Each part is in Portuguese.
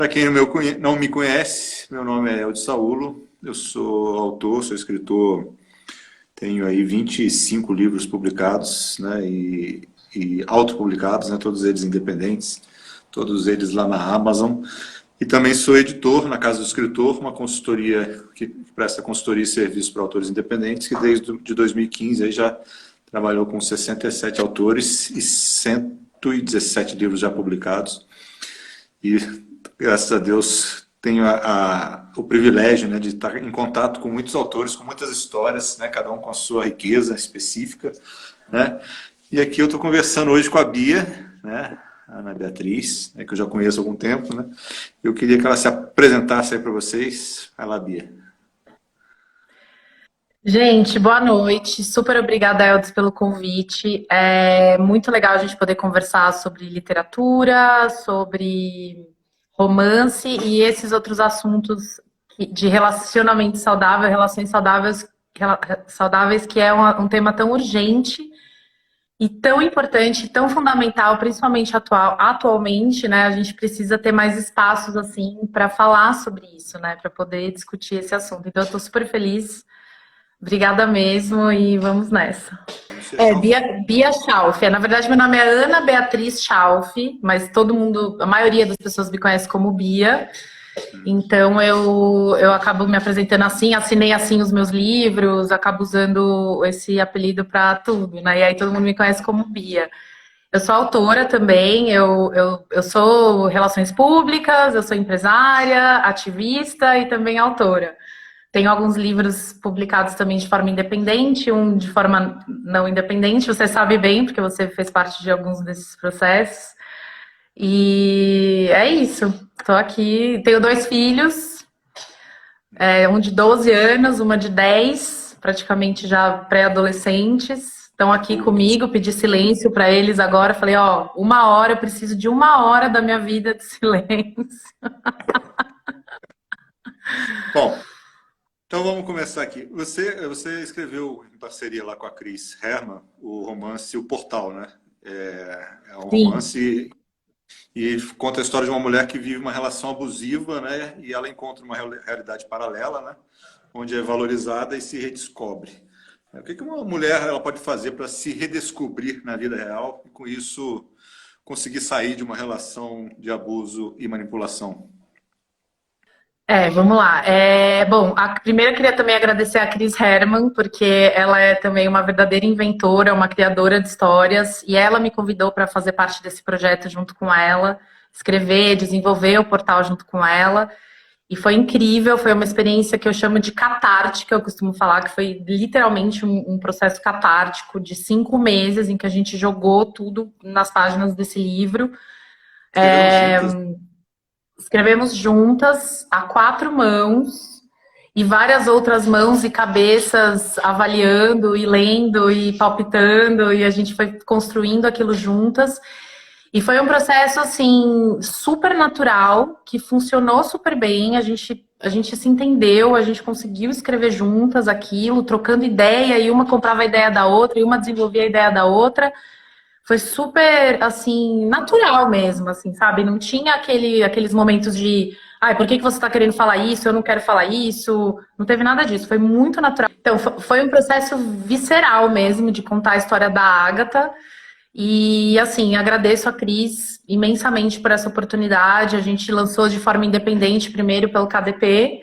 Para quem não me conhece, meu nome é Eldio Saulo, eu sou autor, sou escritor, tenho aí 25 livros publicados, né, e autopublicados, né, todos eles independentes, todos eles lá na Amazon. E também sou editor na Casa do Escritor, uma consultoria que presta consultoria e serviço para autores independentes, que desde de 2015 aí já trabalhou com 67 autores e 117 livros já publicados. E, graças a Deus, tenho o privilégio, né, de estar em contato com muitos autores, com muitas histórias, né, cada um com a sua riqueza específica, né? E aqui eu estou conversando hoje com a Bia, né, a Ana Beatriz, né, que eu já conheço há algum tempo, né? Eu queria que ela se apresentasse aí para vocês. Vai lá, Bia. Gente, boa noite. Super obrigada, Eldes, pelo convite. É muito legal a gente poder conversar sobre literatura, sobre romance e esses outros assuntos de relacionamento saudável, relações saudáveis, que é um tema tão urgente e tão importante, tão fundamental, principalmente atualmente, né? A gente precisa ter mais espaços assim para falar sobre isso, né? Para poder discutir esse assunto. Então, eu estou super feliz. Obrigada mesmo e vamos nessa. Bia Schauf. Na verdade, meu nome é Ana Beatriz Schauf, mas todo mundo, a maioria das pessoas me conhece como Bia. Então eu acabo me apresentando assim, assinei assim os meus livros, acabo usando esse apelido para tudo, né? E aí todo mundo me conhece como Bia. Eu sou autora também, eu sou relações públicas, eu sou empresária, ativista e também autora. Tenho alguns livros publicados também de forma independente, um de forma não independente, você sabe bem, porque você fez parte de alguns desses processos. E é isso. Estou aqui, tenho 2 filhos, um de 12 anos, uma de 10, praticamente já pré-adolescentes. Estão aqui comigo, pedi silêncio para eles agora. Falei, ó, 1 hora, eu preciso de 1 hora da minha vida de silêncio. Bom, então vamos começar aqui. Você escreveu em parceria lá com a Cris Herman o romance O Portal, né? É um Sim. romance e conta a história de uma mulher que vive uma relação abusiva, né? E ela encontra uma realidade paralela, né? Onde é valorizada e se redescobre. O que uma mulher ela pode fazer para se redescobrir na vida real e, com isso, conseguir sair de uma relação de abuso e manipulação? Vamos lá. Bom, primeiro eu queria também agradecer a Cris Herman, porque ela é também uma verdadeira inventora, uma criadora de histórias, e ela me convidou para fazer parte desse projeto junto com ela, escrever, desenvolver o portal junto com ela, e foi incrível, foi uma experiência que eu chamo de catártica, eu costumo falar que foi literalmente um processo catártico de 5 meses, em que a gente jogou tudo nas páginas desse livro. Escreveram juntas? Escrevemos juntas, a 4 mãos, e várias outras mãos e cabeças avaliando e lendo e palpitando, e a gente foi construindo aquilo juntas. E foi um processo, assim, super natural, que funcionou super bem, a gente se entendeu, a gente conseguiu escrever juntas aquilo, trocando ideia, e uma comprava a ideia da outra, e uma desenvolvia a ideia da outra. Foi super, assim, natural mesmo, assim, sabe? Não tinha aqueles momentos de, ai, por que você está querendo falar isso? Eu não quero falar isso. Não teve nada disso, foi muito natural. Então, foi um processo visceral mesmo de contar a história da Ágata. E, assim, agradeço a Cris imensamente por essa oportunidade. A gente lançou de forma independente, primeiro pelo KDP,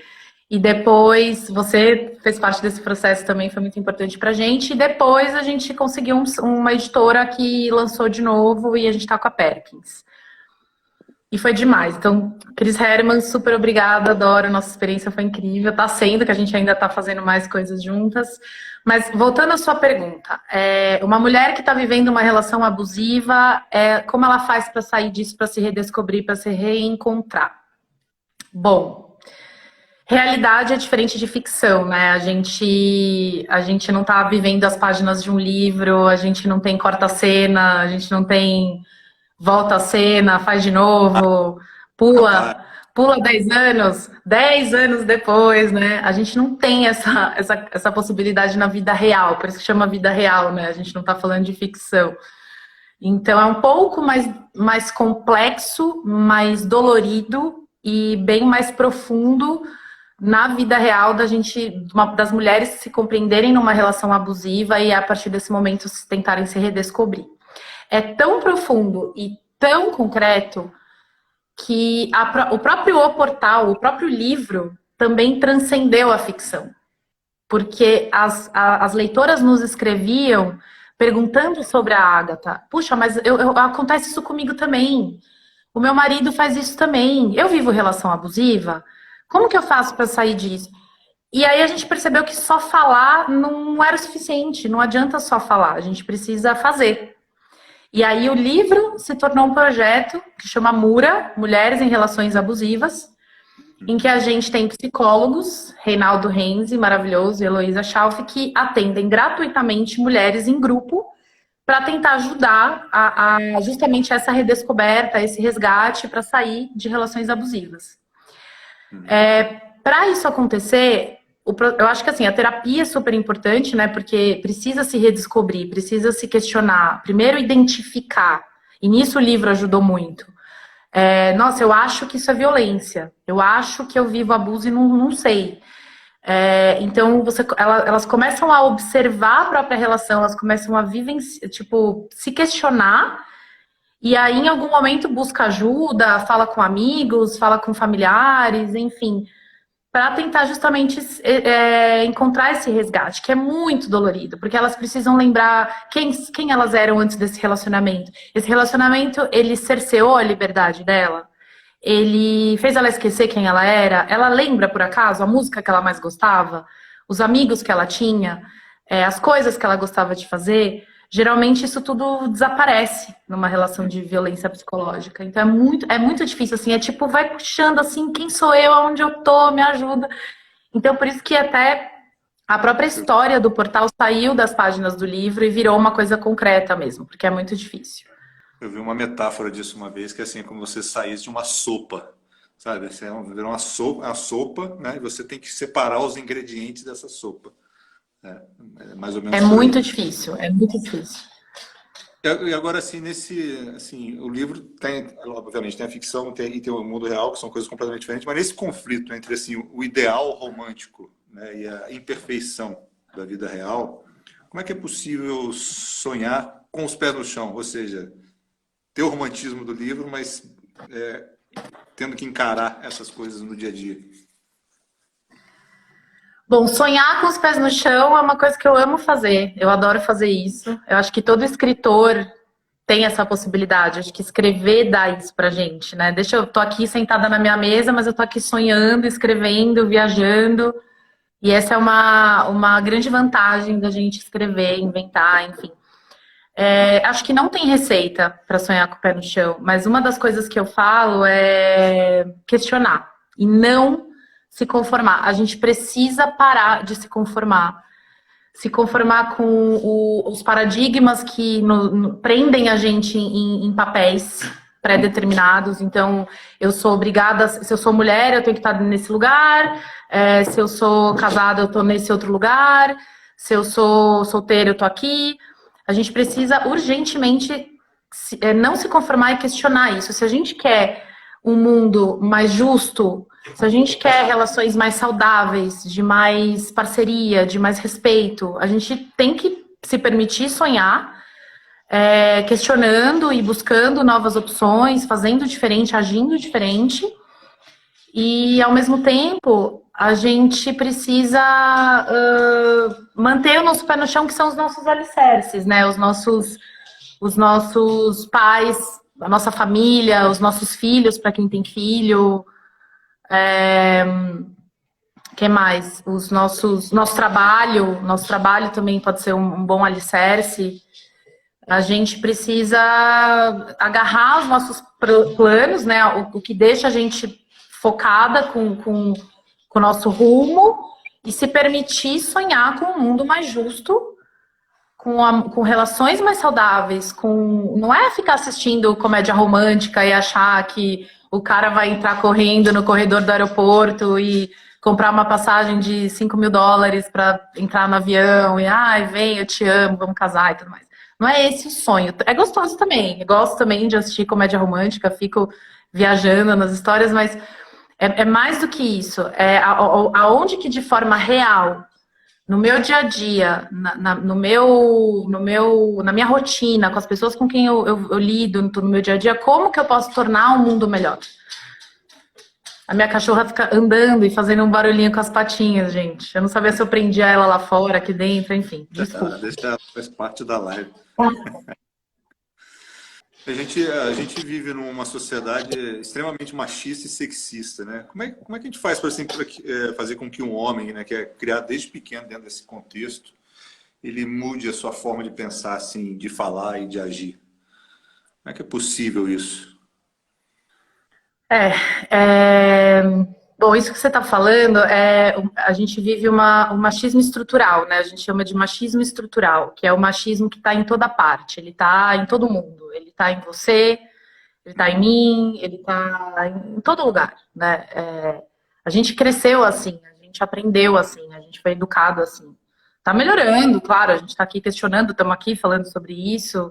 e depois você fez parte desse processo também, foi muito importante pra gente. E depois a gente conseguiu uma editora que lançou de novo e a gente tá com a Perkins. E foi demais. Então, Cris Herman, super obrigada, adoro. Nossa experiência foi incrível. Tá sendo, que a gente ainda tá fazendo mais coisas juntas. Mas, voltando à sua pergunta, uma mulher que está vivendo uma relação abusiva, como ela faz para sair disso, para se redescobrir, para se reencontrar? Bom, realidade é diferente de ficção, né? A gente não tá vivendo as páginas de um livro, a gente não tem corta-cena, a gente não tem volta a cena, faz de novo, Rapaz, pula 10 anos, 10 anos depois, né? A gente não tem essa possibilidade na vida real, por isso que chama vida real, né? A gente não tá falando de ficção. Então é um pouco mais complexo, mais dolorido e bem mais profundo na vida real das mulheres se compreenderem numa relação abusiva e a partir desse momento tentarem se redescobrir. É tão profundo e tão concreto que o próprio portal, o próprio livro também transcendeu a ficção. Porque as leitoras nos escreviam perguntando sobre a Ágata. Puxa, mas acontece isso comigo também. O meu marido faz isso também. Eu vivo relação abusiva. Como que eu faço para sair disso? E aí a gente percebeu que só falar não era o suficiente. Não adianta só falar, a gente precisa fazer. E aí o livro se tornou um projeto que chama MURA, Mulheres em Relações Abusivas, em que a gente tem psicólogos, Reinaldo Renzi, maravilhoso, e Heloísa Schalf, que atendem gratuitamente mulheres em grupo para tentar ajudar a justamente essa redescoberta, esse resgate para sair de relações abusivas. Para isso acontecer, eu acho que assim, a terapia é super importante, né? Porque precisa se redescobrir, precisa se questionar, primeiro identificar, e nisso o livro ajudou muito. Nossa, eu acho que isso é violência. Eu acho que eu vivo abuso e não sei. Então, elas começam a observar a própria relação, elas começam a vivenciar, se questionar, e aí, em algum momento, busca ajuda, fala com amigos, fala com familiares, enfim, para tentar justamente encontrar esse resgate, que é muito dolorido, porque elas precisam lembrar quem elas eram antes desse relacionamento. Esse relacionamento, ele cerceou a liberdade dela, ele fez ela esquecer quem ela era, ela lembra, por acaso, a música que ela mais gostava, os amigos que ela tinha, as coisas que ela gostava de fazer. Geralmente isso tudo desaparece numa relação de violência psicológica. Então é muito difícil, assim, vai puxando assim, quem sou eu, aonde eu tô, me ajuda. Então por isso que até a própria história do portal saiu das páginas do livro e virou uma coisa concreta mesmo, porque é muito difícil. Eu vi uma metáfora disso uma vez, que é assim, como você saísse de uma sopa, sabe? Você virou uma sopa, né? E você tem que separar os ingredientes dessa sopa. É mais ou menos. É muito difícil, é muito difícil. E agora, assim, o livro tem, obviamente, tem a ficção e tem o mundo real, que são coisas completamente diferentes, mas nesse conflito entre, assim, o ideal romântico, né, e a imperfeição da vida real, como é que é possível sonhar com os pés no chão? Ou seja, ter o romantismo do livro, mas tendo que encarar essas coisas no dia a dia. Bom, sonhar com os pés no chão é uma coisa que eu amo fazer. Eu adoro fazer isso. Eu acho que todo escritor tem essa possibilidade. Acho que escrever dá isso pra gente, né? Eu tô aqui sentada na minha mesa, mas eu tô aqui sonhando, escrevendo, viajando. E essa é uma grande vantagem da gente escrever, inventar, enfim. Acho que não tem receita para sonhar com o pé no chão, mas uma das coisas que eu falo é questionar e não se conformar. A gente precisa parar de se conformar. Se conformar com os paradigmas que prendem a gente em papéis pré-determinados. Então, eu sou obrigada, se eu sou mulher, eu tenho que estar nesse lugar. Se eu sou casada, eu estou nesse outro lugar. Se eu sou solteira, eu estou aqui. A gente precisa urgentemente não se conformar e questionar isso. Se a gente quer um mundo mais justo, se a gente quer relações mais saudáveis, de mais parceria, de mais respeito, a gente tem que se permitir sonhar, questionando e buscando novas opções, fazendo diferente, agindo diferente. E, ao mesmo tempo, a gente precisa manter o nosso pé no chão, que são os nossos alicerces, né? Os nossos pais, a nossa família, os nossos filhos, para quem tem filho. Que mais? Nosso trabalho também pode ser um bom alicerce. A gente precisa agarrar os nossos planos, né? O que deixa a gente focada com o nosso rumo e se permitir sonhar com um mundo mais justo, com relações mais saudáveis, não é ficar assistindo comédia romântica e achar que o cara vai entrar correndo no corredor do aeroporto e comprar uma passagem de $5.000 para entrar no avião e, vem, eu te amo, vamos casar e tudo mais. Não é esse o sonho. É gostoso também. Eu gosto também de assistir comédia romântica, fico viajando nas histórias, mas É mais do que isso. É aonde que de forma real, no meu dia a dia, na minha rotina, com as pessoas com quem eu lido no meu dia a dia, como que eu posso tornar o mundo melhor? A minha cachorra fica andando e fazendo um barulhinho com as patinhas, gente. Eu não sabia se eu prendia ela lá fora, aqui dentro, enfim. Desculpa. Deixa ela, faz parte da live. A gente vive numa sociedade extremamente machista e sexista, né? Como é que a gente faz para assim, fazer com que um homem, né, que é criado desde pequeno dentro desse contexto, ele mude a sua forma de pensar, assim, de falar e de agir? Como é que é possível isso? É, é, bom, isso que você está falando, a gente vive um machismo estrutural, né? A gente chama de machismo estrutural, que é o machismo que está em toda parte, ele está em todo mundo, ele está em você, ele está em mim, ele está em todo lugar, né? A gente cresceu assim, a gente aprendeu assim, a gente foi educado assim. Tá melhorando, claro, a gente está aqui questionando, estamos aqui falando sobre isso,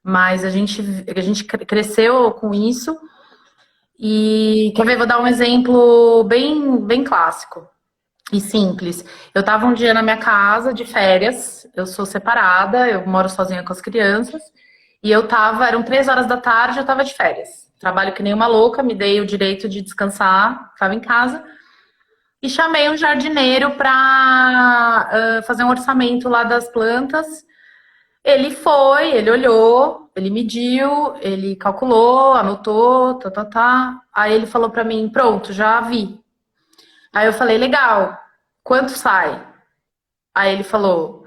mas a gente cresceu com isso. E quer ver, vou dar um exemplo bem clássico e simples. Eu estava um dia na minha casa de férias, eu sou separada, eu moro sozinha com as crianças, e eram 3 horas da tarde, eu estava de férias. Trabalho que nem uma louca, me dei o direito de descansar, estava em casa, e chamei um jardineiro para fazer um orçamento lá das plantas. Ele foi, ele olhou, ele mediu, ele calculou, anotou, tá. Aí ele falou pra mim, pronto, já vi. Aí eu falei, legal, quanto sai? Aí ele falou,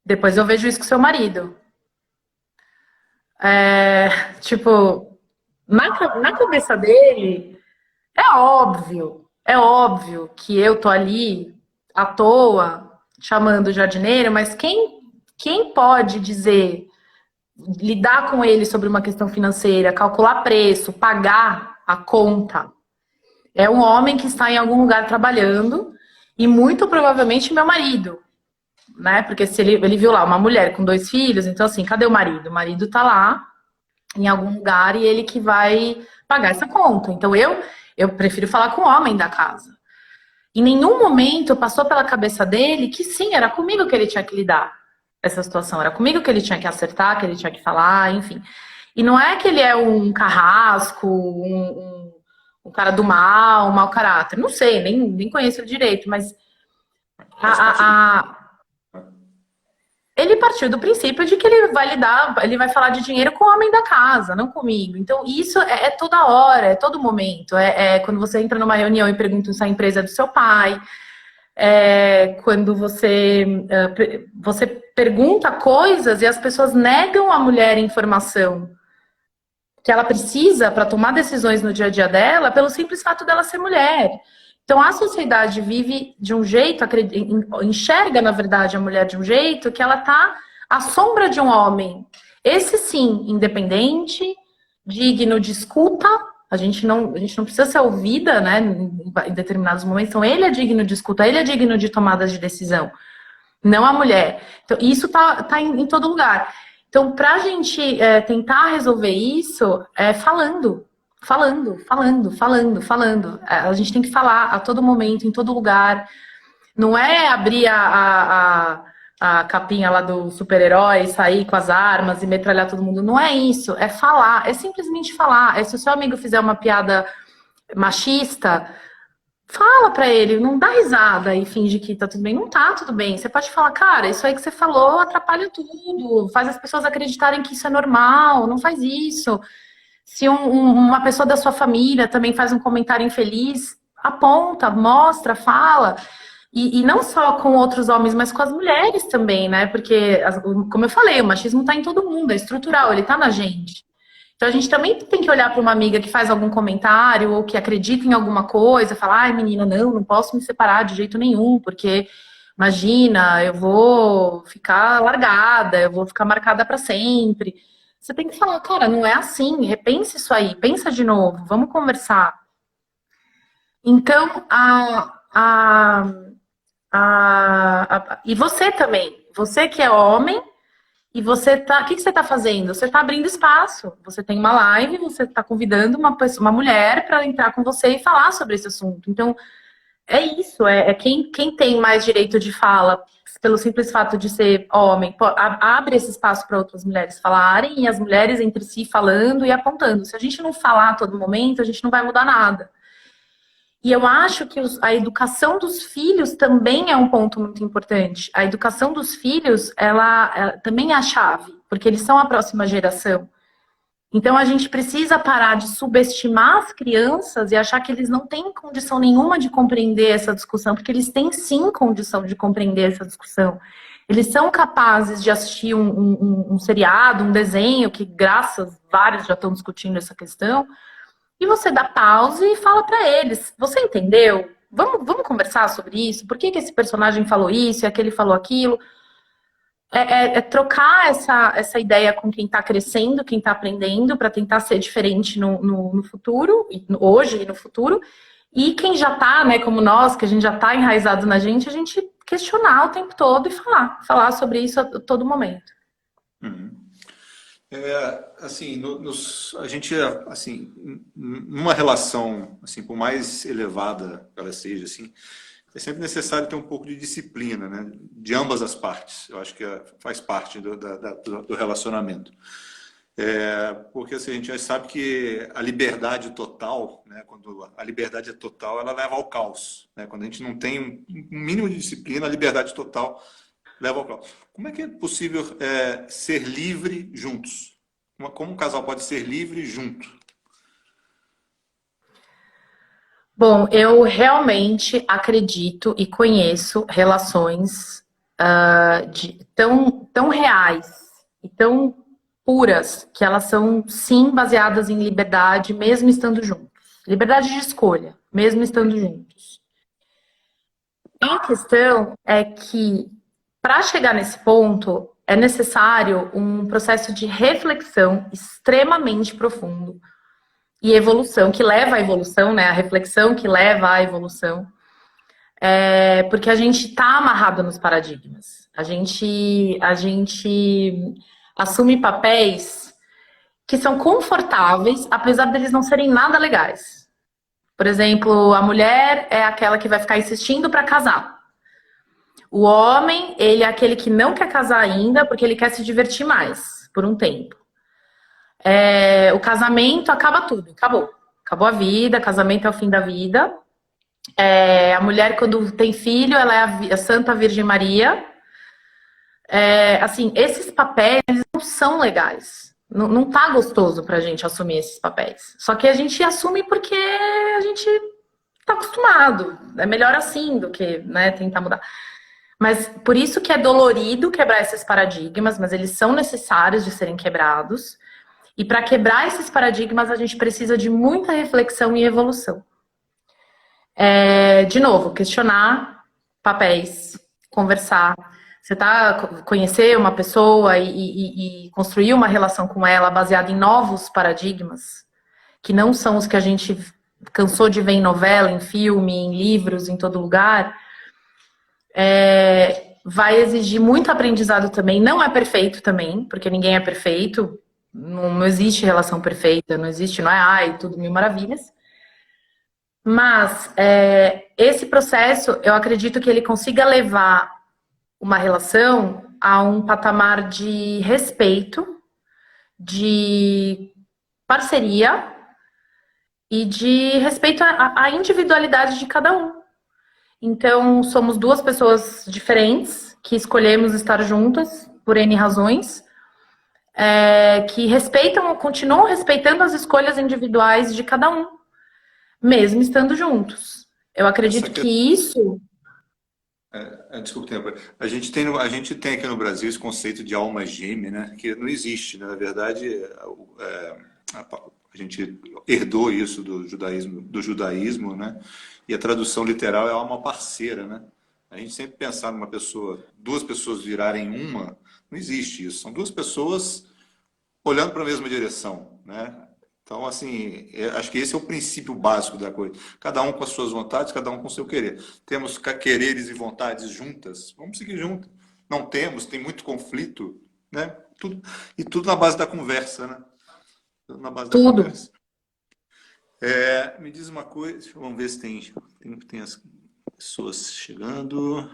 depois eu vejo isso com seu marido. Tipo, na cabeça dele, é óbvio que eu tô ali à toa, chamando o jardineiro, mas quem pode dizer lidar com ele sobre uma questão financeira, calcular preço, pagar a conta, é um homem que está em algum lugar trabalhando e muito provavelmente meu marido, né? Porque se ele viu lá uma mulher com 2 filhos, então assim, cadê o marido? O marido tá lá em algum lugar e ele que vai pagar essa conta. Então eu prefiro falar com o homem da casa. Em nenhum momento passou pela cabeça dele que sim, era comigo que ele tinha que lidar essa situação, era comigo que ele tinha que acertar, que ele tinha que falar, enfim. E não é que ele é um carrasco, um cara do mal, um mau caráter. Não sei, nem conheço ele direito, mas Faz parte do... ele partiu do princípio de que ele vai falar de dinheiro com o homem da casa, não comigo. Então, isso é toda hora, é todo momento. É quando você entra numa reunião e pergunta se a empresa é do seu pai. Quando você pergunta coisas e as pessoas negam à mulher informação que ela precisa para tomar decisões no dia a dia dela pelo simples fato dela ser mulher. Então a sociedade vive de um jeito, enxerga na verdade a mulher de um jeito que ela está à sombra de um homem. Esse sim, independente, digno de escuta. A gente não precisa ser ouvida, né, em determinados momentos. Então, ele é digno de escuta, ele é digno de tomadas de decisão, não a mulher. Então, isso tá em todo lugar. Então, para a gente tentar resolver isso, falando. A gente tem que falar a todo momento, em todo lugar. Não é abrir a capinha lá do super-herói, sair com as armas e metralhar todo mundo. Não é isso, é falar, é simplesmente falar. Se o seu amigo fizer uma piada machista, fala pra ele, não dá risada e finge que tá tudo bem. Não tá tudo bem. Você pode falar, cara, isso aí que você falou atrapalha tudo, faz as pessoas acreditarem que isso é normal, não faz isso. Se uma pessoa da sua família também faz um comentário infeliz, aponta, mostra, fala. E não só com outros homens, mas com as mulheres também, né? Porque, como eu falei, o machismo está em todo mundo, é estrutural, ele está na gente. Então a gente também tem que olhar para uma amiga que faz algum comentário ou que acredita em alguma coisa, falar, ai menina, não posso me separar de jeito nenhum, porque imagina, eu vou ficar largada, eu vou ficar marcada para sempre. Você tem que falar, cara, não é assim, repensa isso aí, pensa de novo, vamos conversar. Então, e você também, você que é homem E você tá, o que que você está fazendo? Você está abrindo espaço. Você tem uma live, você está convidando uma mulher para entrar com você e falar sobre esse assunto. Então, é isso, quem tem mais direito de fala, pelo simples fato de ser homem, abre esse espaço para outras mulheres falarem e as mulheres entre si falando e apontando. Se a gente não falar a todo momento, a gente não vai mudar nada. E eu acho que a educação dos filhos também é um ponto muito importante. A educação dos filhos, ela também é a chave, porque eles são a próxima geração. Então, a gente precisa parar de subestimar as crianças e achar que eles não têm condição nenhuma de compreender essa discussão, porque eles têm sim condição de compreender essa discussão. Eles são capazes de assistir um seriado, um desenho, que graças, vários já estão discutindo essa questão, e você dá pause e fala para eles, você entendeu? Vamos conversar sobre isso? Por que esse personagem falou isso e aquele falou aquilo? Trocar essa ideia com quem está crescendo, quem está aprendendo, para tentar ser diferente no futuro, hoje e no futuro. E quem já está, né, como nós, que a gente já está enraizado na gente, a gente questionar o tempo todo e falar sobre isso a todo momento. Uhum. Assim, a gente, assim, numa relação, assim, por mais elevada que ela seja, assim, é sempre necessário ter um pouco de disciplina, né? De ambas as partes. Eu acho que faz parte do relacionamento. Porque assim, a gente já sabe que a liberdade total, né? Quando a liberdade é total, ela leva ao caos, né? Quando a gente não tem um mínimo de disciplina, a liberdade total leva ao caos. Como é que é possível ser livre juntos? Como um casal pode ser livre junto? Bom, eu realmente acredito e conheço relações tão reais e tão puras que elas são, sim, baseadas em liberdade, mesmo estando juntos. Liberdade de escolha, mesmo estando juntos. A questão é que, para chegar nesse ponto, é necessário um processo de reflexão extremamente profundo e evolução, que leva à evolução, né? A reflexão que leva à evolução. Porque a gente está amarrado nos paradigmas. A gente assume papéis que são confortáveis, apesar deles não serem nada legais. Por exemplo, a mulher é aquela que vai ficar insistindo para casar. O homem, ele é aquele que não quer casar ainda, porque ele quer se divertir mais, por um tempo. O casamento acaba tudo, acabou. Acabou a vida, casamento é o fim da vida. A mulher, quando tem filho, ela é a Santa Virgem Maria. Assim, esses papéis não são legais. Não tá gostoso pra gente assumir esses papéis. Só que a gente assume porque a gente tá acostumado. É melhor assim do que, né, tentar mudar. Mas por isso que é dolorido quebrar esses paradigmas, mas eles são necessários de serem quebrados. E para quebrar esses paradigmas, a gente precisa de muita reflexão e evolução. De novo, questionar papéis, conversar. Você conhecer uma pessoa e construir uma relação com ela baseada em novos paradigmas, que não são os que a gente cansou de ver em novela, em filme, em livros, em todo lugar, vai exigir muito aprendizado também. Não é perfeito também, porque ninguém é perfeito. Não existe relação perfeita, não é tudo mil maravilhas. Mas esse processo, eu acredito que ele consiga levar uma relação a um patamar de respeito, de parceria e de respeito à individualidade de cada um. Então, somos duas pessoas diferentes que escolhemos estar juntas por N razões, que continuam respeitando as escolhas individuais de cada um, mesmo estando juntos. Eu acredito que isso... Desculpa, a gente tem aqui no Brasil esse conceito de alma gêmea, né? Que não existe, né? Na verdade, a gente herdou isso do judaísmo, né? E a tradução literal é alma parceira, né? A gente sempre pensar numa pessoa, duas pessoas virarem uma, não existe isso. São duas pessoas olhando para a mesma direção, né? Então, assim, acho que esse é o princípio básico da coisa. Cada um com as suas vontades, cada um com o seu querer. Temos quereres e vontades juntas, vamos seguir juntos. Não temos, tem muito conflito, né? tudo na base da conversa, né? Tudo na base da Tudo. conversa. Me diz uma coisa, vamos ver se tem as pessoas chegando.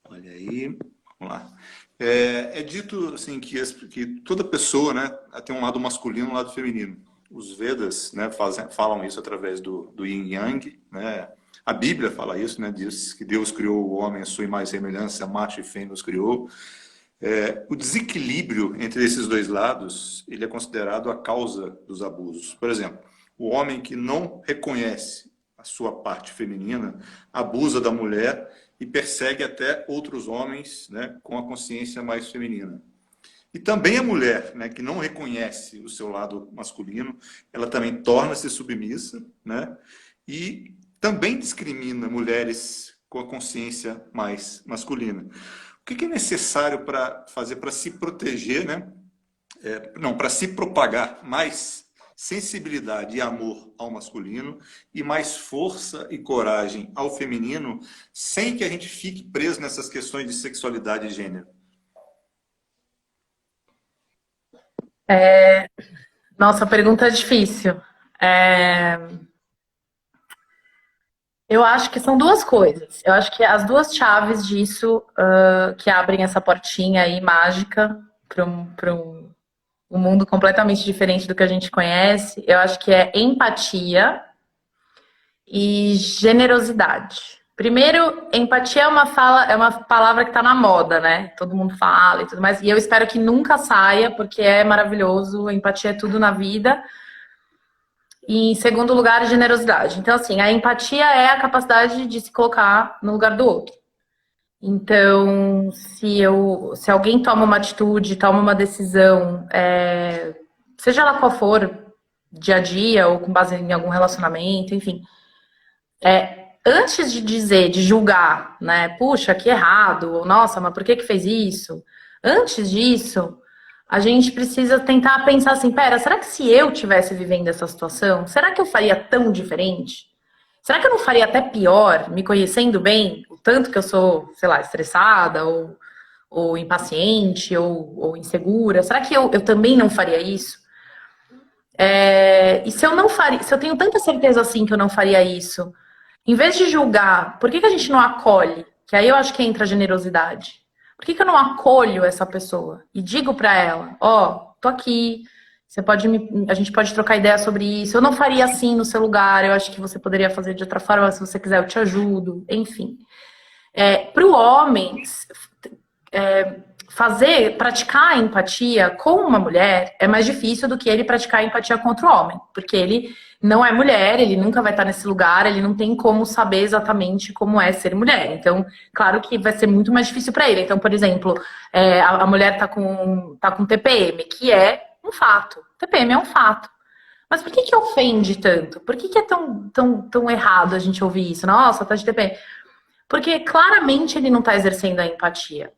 Olha aí, vamos lá. É dito assim que toda pessoa, né, tem um lado masculino e um lado feminino. Os Vedas, né, falam isso através do Yin Yang, né? A Bíblia fala isso, né? Diz que Deus criou o homem à sua imagem e semelhança, macho e fêmea os criou. O desequilíbrio entre esses dois lados, ele é considerado a causa dos abusos. Por exemplo, o homem que não reconhece a sua parte feminina abusa da mulher e persegue até outros homens, né, com a consciência mais feminina. E também a mulher, né, que não reconhece o seu lado masculino, ela também torna-se submissa, né, e também discrimina mulheres com a consciência mais masculina. O que é necessário para fazer para se proteger, né? Para se propagar mais sensibilidade e amor ao masculino e mais força e coragem ao feminino, sem que a gente fique preso nessas questões de sexualidade e gênero? Nossa, a pergunta é difícil. Eu acho que são duas coisas. Eu acho que as duas chaves disso que abrem essa portinha aí mágica para um mundo completamente diferente do que a gente conhece, eu acho que é empatia e generosidade. Primeiro, empatia é uma palavra que está na moda, né? Todo mundo fala e tudo mais. E eu espero que nunca saia, porque é maravilhoso. Empatia é tudo na vida. E, em segundo lugar, generosidade. Então, assim, a empatia é a capacidade de se colocar no lugar do outro. Então, se alguém toma uma atitude, toma uma decisão, seja lá qual for, dia a dia, ou com base em algum relacionamento, enfim, antes de dizer, de julgar, né, puxa, que errado, ou nossa, mas por que fez isso? Antes disso, a gente precisa tentar pensar assim, pera, será que se eu tivesse vivendo essa situação, será que eu faria tão diferente? Será que eu não faria até pior, me conhecendo bem, o tanto que eu sou, sei lá, estressada, ou impaciente, ou insegura? Será que eu também não faria isso? E se eu tenho tanta certeza assim que eu não faria isso, em vez de julgar, por que a gente não acolhe? Que aí eu acho que entra a generosidade. Por que eu não acolho essa pessoa? E digo pra ela, tô aqui, a gente pode trocar ideia sobre isso. Eu não faria assim no seu lugar, eu acho que você poderia fazer de outra forma, se você quiser eu te ajudo, enfim. Para o homem, praticar a empatia com uma mulher é mais difícil do que ele praticar a empatia contra o homem, porque ele não é mulher, ele nunca vai estar nesse lugar, ele não tem como saber exatamente como é ser mulher. Então, claro que vai ser muito mais difícil para ele. Então, por exemplo, a mulher tá com TPM, que é um fato. TPM é um fato. Mas por que ofende tanto? Por que é tão errado a gente ouvir isso? Nossa, tá de TPM. Porque claramente ele não está exercendo a empatia.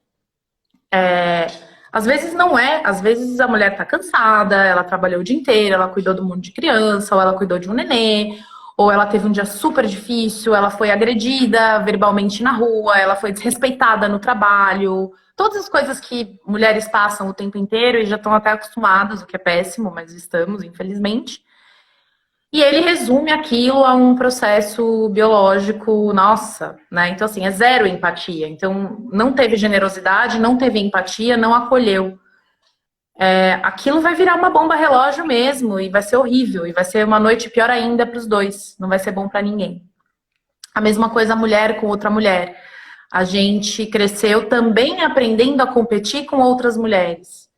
Às vezes não é, às vezes a mulher tá cansada, ela trabalhou o dia inteiro, ela cuidou do mundo de criança, ou ela cuidou de um nenê, ou ela teve um dia super difícil, ela foi agredida verbalmente na rua, ela foi desrespeitada no trabalho, todas as coisas que mulheres passam o tempo inteiro e já estão até acostumadas, o que é péssimo, mas estamos, infelizmente. E ele resume aquilo a um processo biológico, nossa, né? Então, assim, é zero empatia. Então, não teve generosidade, não teve empatia, não acolheu. Aquilo vai virar uma bomba relógio mesmo, e vai ser horrível, e vai ser uma noite pior ainda para os dois. Não vai ser bom para ninguém. A mesma coisa a mulher com outra mulher. A gente cresceu também aprendendo a competir com outras mulheres.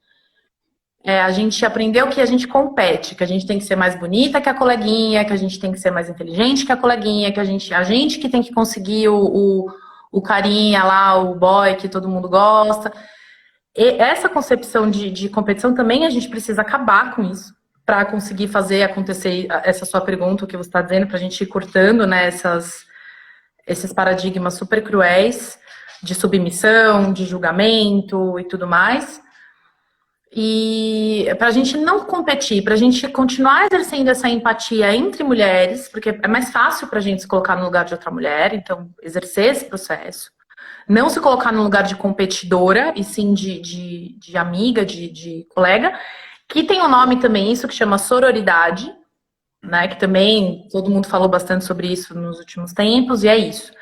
A gente aprendeu que a gente compete, que a gente tem que ser mais bonita que a coleguinha, que a gente tem que ser mais inteligente que a coleguinha, que a gente que tem que conseguir o carinha lá, o boy que todo mundo gosta. E essa concepção de competição também a gente precisa acabar com isso para conseguir fazer acontecer essa sua pergunta, o que você está dizendo, para a gente ir cortando, né, esses paradigmas super cruéis de submissão, de julgamento e tudo mais. E para a gente não competir, para a gente continuar exercendo essa empatia entre mulheres, porque é mais fácil para a gente se colocar no lugar de outra mulher, então exercer esse processo. não se colocar no lugar de competidora, e sim de amiga, de colega, que tem um nome também, isso que chama sororidade, né? Que também todo mundo falou bastante sobre isso nos últimos tempos, e é isso.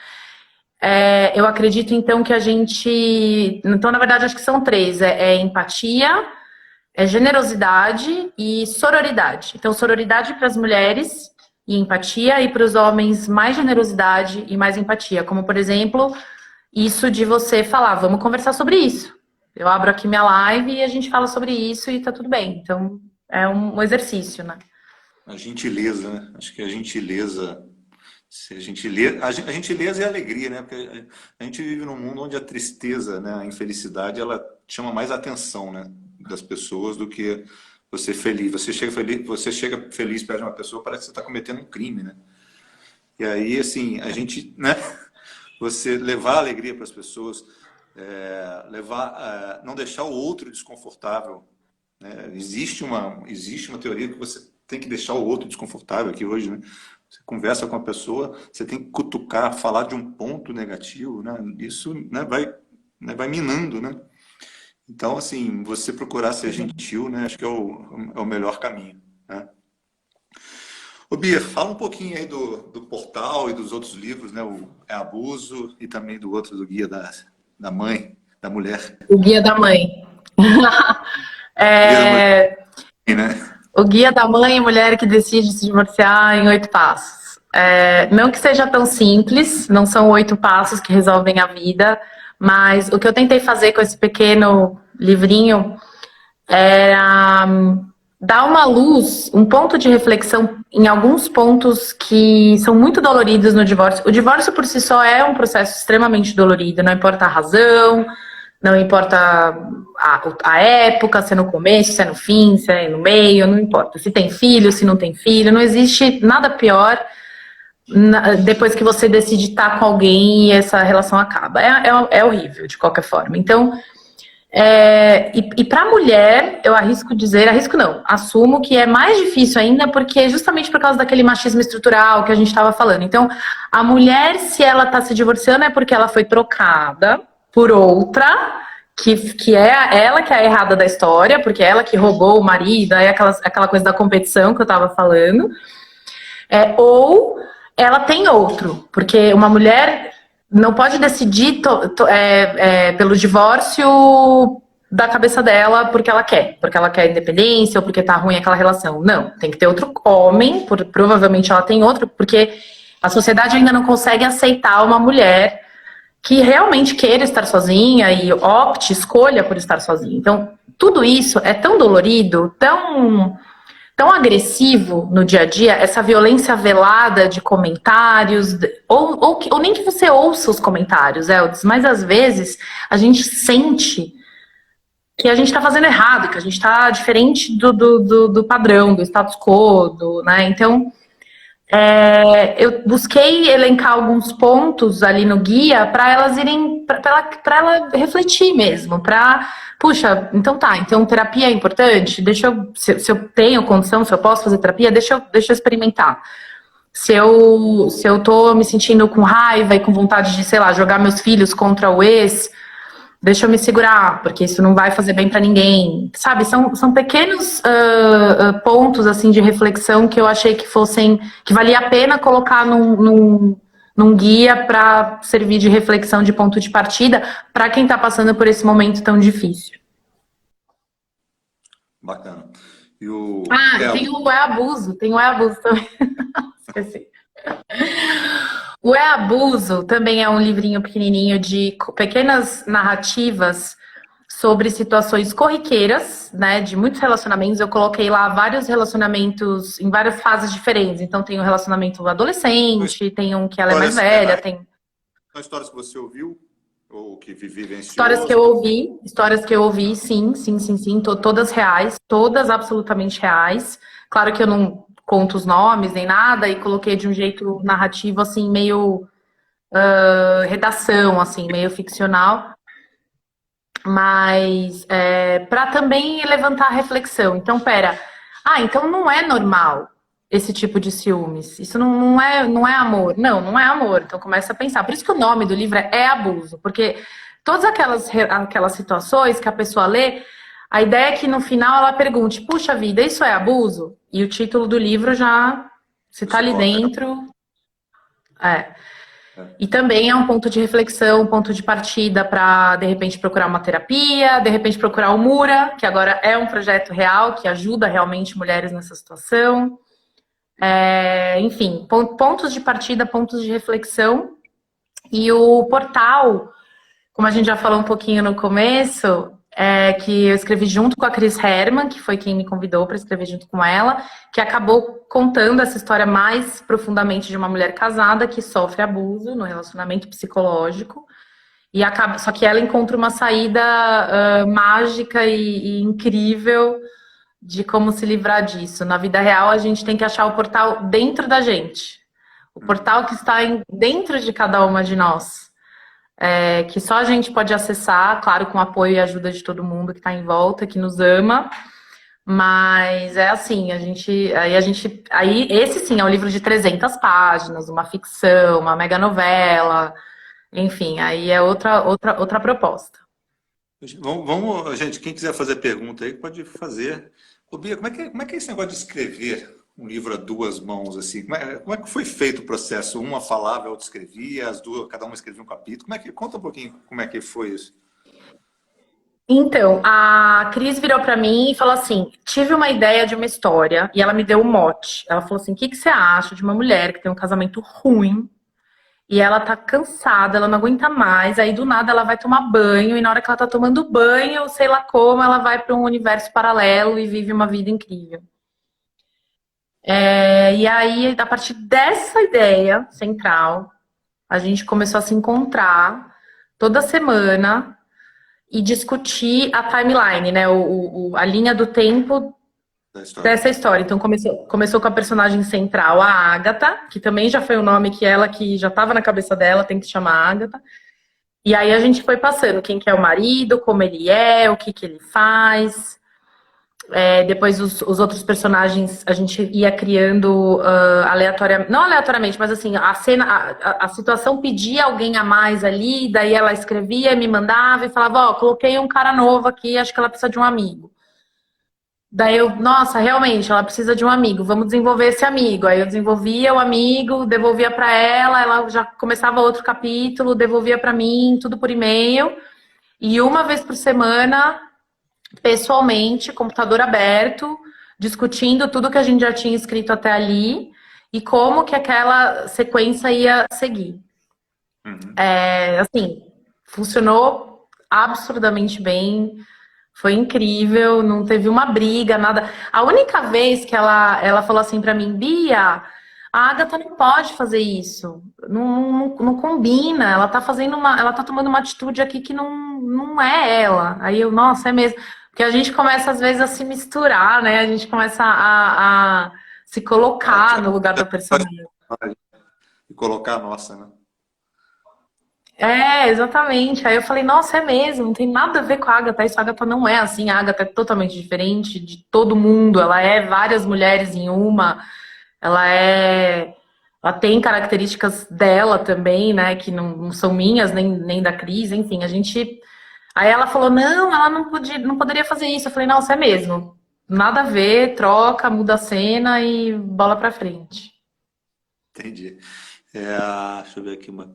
Eu acredito, então, que a gente... Então, na verdade, acho que são três. É empatia, é generosidade e sororidade. Então, sororidade para as mulheres e empatia, e para os homens mais generosidade e mais empatia. Como, por exemplo, isso de você falar, vamos conversar sobre isso. Eu abro aqui minha live e a gente fala sobre isso e tá tudo bem. Então, é um exercício, né? A gentileza, né? Acho que a gentileza... A gentileza e a alegria, né? Porque a gente vive num mundo onde a tristeza, né, a infelicidade, ela chama mais atenção, né, das pessoas do que você feliz. Você chega feliz perto de uma pessoa, parece que você está cometendo um crime, né? E aí, assim, a gente, né? Você levar alegria para as pessoas, não deixar o outro desconfortável, né? Existe uma teoria que você tem que deixar o outro desconfortável aqui hoje, né? Você conversa com a pessoa, você tem que cutucar, falar de um ponto negativo, né? Isso, né, vai minando, né? Então, assim, você procurar ser gentil, né? Acho que é o melhor caminho, né? Ô, Bia, fala um pouquinho aí do portal e dos outros livros, né? O É Abuso e também do outro, do Guia da Mãe, da Mulher. O Guia da Mãe. Guia da Mulher, né? O Guia da Mãe e Mulher que decide se divorciar em 8 passos. Não que seja tão simples, não são 8 passos que resolvem a vida, mas o que eu tentei fazer com esse pequeno livrinho era dar uma luz, um ponto de reflexão em alguns pontos que são muito doloridos no divórcio. O divórcio por si só é um processo extremamente dolorido, não importa a razão, não importa a época, se é no começo, se é no fim, se é no meio, não importa. Se tem filho, se não tem filho, não existe nada pior depois que você decide estar com alguém e essa relação acaba. É horrível, de qualquer forma. Então, e para a mulher, eu arrisco não, assumo que é mais difícil ainda, porque justamente por causa daquele machismo estrutural que a gente estava falando. Então, a mulher, se ela está se divorciando, é porque ela foi trocada por outra, que é ela que é a errada da história, porque é ela que roubou o marido, aí aquela coisa da competição que eu estava falando, ou ela tem outro, porque uma mulher não pode decidir pelo divórcio da cabeça dela porque ela quer independência ou porque tá ruim aquela relação. Não, tem que ter outro homem, provavelmente ela tem outro, porque a sociedade ainda não consegue aceitar uma mulher que realmente queira estar sozinha e escolha por estar sozinha. Então, tudo isso é tão dolorido, tão agressivo no dia a dia, essa violência velada de comentários, ou nem que você ouça os comentários, Eldes, mas às vezes a gente sente que a gente está fazendo errado, que a gente está diferente do padrão, do status quo, né? Então, eu busquei elencar alguns pontos ali no guia para elas irem, para ela refletir mesmo, puxa, então tá, então terapia é importante, se eu tenho condição, se eu posso fazer terapia, deixa eu experimentar. Se eu tô me sentindo com raiva e com vontade de, sei lá, jogar meus filhos contra o ex, deixa eu me segurar, porque isso não vai fazer bem para ninguém. Sabe, são pequenos pontos, assim, de reflexão que eu achei que valia a pena colocar num guia para servir de reflexão, de ponto de partida, para quem está passando por esse momento tão difícil. Bacana. Tem o abuso também. Esqueci. O Abuso também é um livrinho pequenininho de pequenas narrativas sobre situações corriqueiras, né, de muitos relacionamentos. Eu coloquei lá vários relacionamentos em várias fases diferentes. Então tem o relacionamento adolescente, tem um que ela é mais velha, tem... São histórias que você ouviu ou que vivenciou? Histórias que eu ouvi, sim, todas reais, todas absolutamente reais. Claro que eu não conto os nomes nem nada e coloquei de um jeito narrativo, assim, meio redação, assim, meio ficcional, mas para também levantar a reflexão. Então, então não é normal esse tipo de ciúmes. Isso não é amor. Não é amor. Então começa a pensar. Por isso que o nome do livro é Abuso, porque todas aquelas situações que a pessoa lê, a ideia é que no final ela pergunte, puxa vida, isso é abuso? E o título do livro já, se tá ali dentro, é. E também é um ponto de reflexão, um ponto de partida para, de repente, procurar uma terapia, de repente procurar o Mura, que agora é um projeto real, que ajuda realmente mulheres nessa situação. Enfim, pontos de partida, pontos de reflexão. E o portal, como a gente já falou um pouquinho no começo, que eu escrevi junto com a Cris Herman, que foi quem me convidou para escrever junto com ela, que acabou contando essa história mais profundamente de uma mulher casada que sofre abuso no relacionamento psicológico. Só que ela encontra uma saída mágica e incrível de como se livrar disso. Na vida real, a gente tem que achar o portal dentro da gente. O portal que está dentro de cada uma de nós. Que só a gente pode acessar, claro, com apoio e ajuda de todo mundo que está em volta, que nos ama. Mas é assim, aí esse sim é um livro de 300 páginas, uma ficção, uma mega novela, enfim, aí é outra proposta. Vamos, gente, quem quiser fazer pergunta aí, pode fazer. Ô, Bia, como é que é esse negócio de escrever um livro a duas mãos, assim? Como é que foi feito o processo? Uma falava, a outra escrevia, as duas, cada uma escrevia um capítulo. Conta um pouquinho como é que foi isso. Então, a Cris virou pra mim e falou assim, tive uma ideia de uma história, e ela me deu um mote. Ela falou assim, o que você acha de uma mulher que tem um casamento ruim, e ela tá cansada, ela não aguenta mais, aí do nada ela vai tomar banho, e na hora que ela tá tomando banho, sei lá como, ela vai para um universo paralelo e vive uma vida incrível. E aí, a partir dessa ideia central, a gente começou a se encontrar toda semana e discutir a timeline, né? A linha do tempo dessa história. Então começou com a personagem central, a Agatha, que também já foi o nome que já estava na cabeça dela, tem que se chamar Agatha. E aí a gente foi passando quem que é o marido, como ele é, o que ele faz. Depois os outros personagens a gente ia criando aleatoriamente, não aleatoriamente, mas assim, a situação pedia alguém a mais ali, daí ela escrevia, me mandava e falava, ó, coloquei um cara novo aqui, acho que ela precisa de um amigo. Daí nossa, realmente, ela precisa de um amigo, vamos desenvolver esse amigo. Aí eu desenvolvia o amigo, devolvia para ela já começava outro capítulo, devolvia para mim, tudo por e-mail. E uma vez por semana, pessoalmente, computador aberto, discutindo tudo que a gente já tinha escrito até ali e como que aquela sequência ia seguir. Assim, funcionou absurdamente bem. Foi incrível, não teve uma briga, nada. A única vez que ela falou assim pra mim, Bia, a Agatha não pode fazer isso. Não combina. Ela tá tomando uma atitude aqui que não é ela. Aí eu, nossa, é mesmo. Porque a gente começa, às vezes, a se misturar, né? A gente começa a se colocar no lugar do personagem. E colocar a nossa, né? Exatamente. Aí eu falei, nossa, é mesmo, não tem nada a ver com a Agatha. Isso, a Agatha não é assim, a Agatha é totalmente diferente de todo mundo. Ela é várias mulheres em uma. Ela tem características dela também, né? Que não são minhas, nem da Cris, enfim, a gente. Aí ela falou, não, ela não poderia fazer isso. Eu falei, nossa, é mesmo. Nada a ver, troca, muda a cena e bola pra frente. Entendi. Deixa eu ver aqui uma.